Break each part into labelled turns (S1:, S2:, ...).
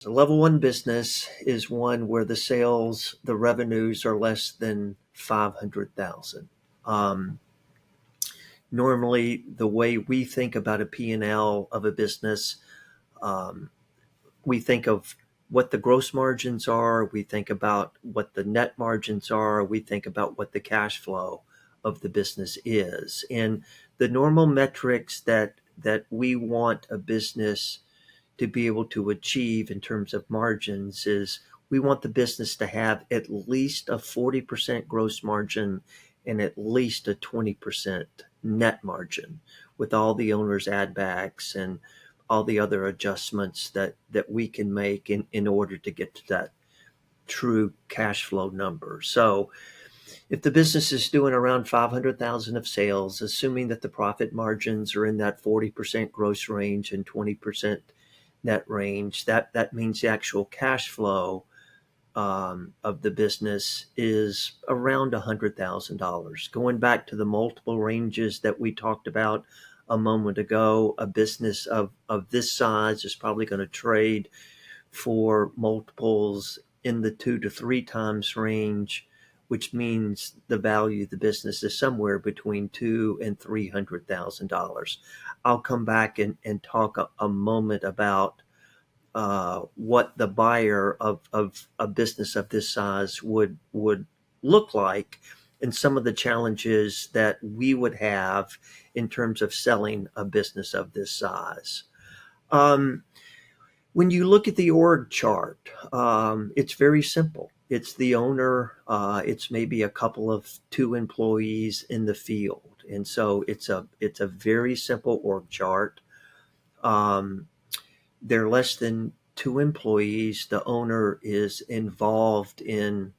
S1: A level one business is one where the revenues are less than 500,000. Um, Normally, the way we think about a P&L of a business, um, we think of what the gross margins are, we think about what the net margins are, we think about what the cash flow of the business is. And the normal metrics that we want a business to be able to achieve in terms of margins is we want the business to have at least a 40% gross margin and at least a 20% net margin with all the owner's add backs and all the other adjustments that we can make in order to get to that true cash flow number. So if the business is doing around 500,000 of sales, assuming that the profit margins are in that 40% gross range and 20% net range, that means the actual cash flow of the business is around $100,000. Going back to the multiple ranges that we talked about a moment ago, a business of this size is probably going to trade for multiples in the 2 to 3 times range, which means the value of the business is somewhere between $200,000 and $300,000. I'll come back and talk a moment about what the buyer of a business of this size would look like and some of the challenges that we would have in terms of selling a business of this size. When you look at the org chart, it's very simple. It's the owner, it's maybe a couple of 2 employees in the field. And so it's a very simple org chart. They're less than 2 employees. The owner is involved in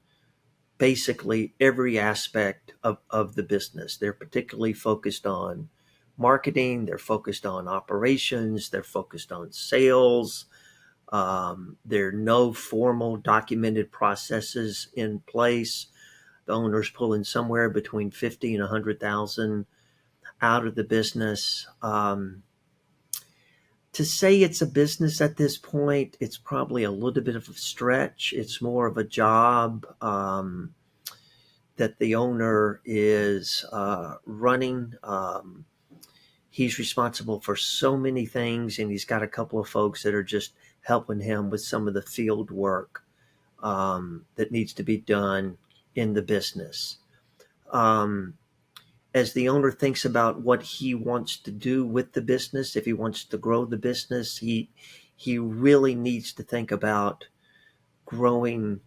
S1: basically every aspect of the business. They're particularly focused on marketing, they're focused on operations, they're focused on sales. There are no formal documented processes in place. The owner's pulling somewhere between 50 and 100,000 out of the business. To say it's a business at this point, it's probably a little bit of a stretch. It's more of a job that the owner is running. He's responsible for so many things, and he's got a couple of folks that are just helping him with some of the field work that needs to be done in the business. As the owner thinks about what he wants to do with the business, if he wants to grow the business, he really needs to think about growing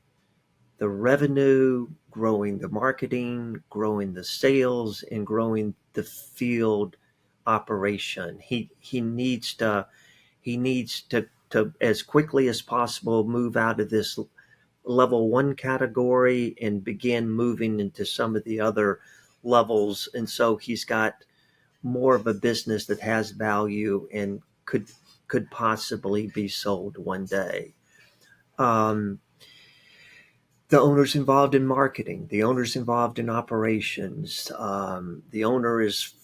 S1: the revenue, growing the marketing, growing the sales, and growing the field operation. He needs to as quickly as possible move out of this level one category and begin moving into some of the other levels. And so he's got more of a business that has value and could possibly be sold one day. The owner's involved in marketing. The owner's involved in operations. The owner is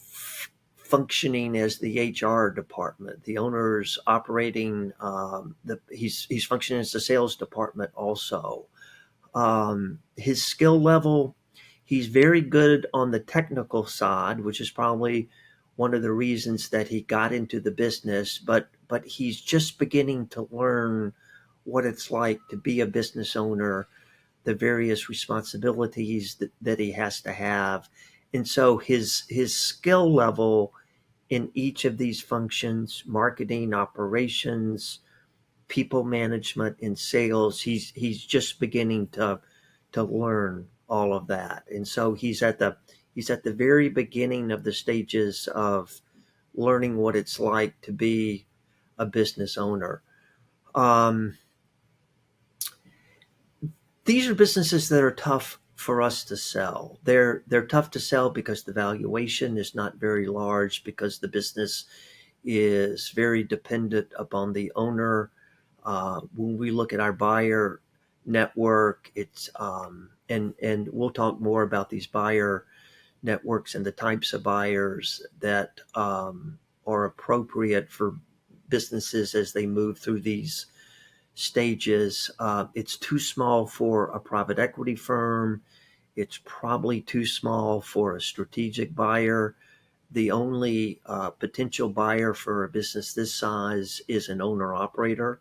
S1: functioning as the HR department. The owner's operating. He's functioning as the sales department also. His skill level. He's very good on the technical side, which is probably one of the reasons that he got into the business, but he's just beginning to learn what it's like to be a business owner, the various responsibilities that he has to have. And so his skill level in each of these functions, marketing, operations, people management, and sales, he's just beginning to learn all of that. And so he's at the very beginning of the stages of learning what it's like to be a business owner. These are businesses that are tough for us to sell. They're tough to sell because the valuation is not very large, because the business is very dependent upon the owner. When we look at our buyer network, it's and we'll talk more about these buyer networks and the types of buyers that are appropriate for businesses as they move through these stages. It's too small for a private equity firm. It's probably too small for a strategic buyer. The only potential buyer for a business this size is an owner operator,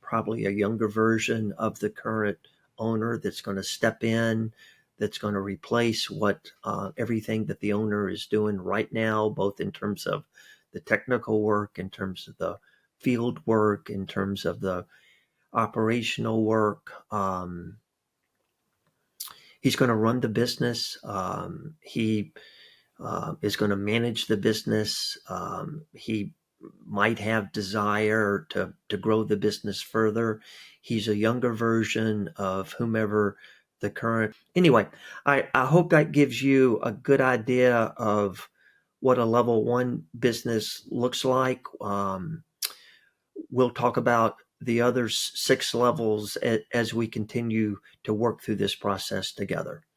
S1: probably a younger version of the current owner that's going to step in, that's going to replace what everything that the owner is doing right now, both in terms of the technical work, in terms of the field work, in terms of the operational work. He's going to run the business. He is going to manage the business. He might have desire to grow the business further. He's a younger version of whomever the current. Anyway, I hope that gives you a good idea of what a level one business looks like. We'll talk about the other 6 levels as we continue to work through this process together.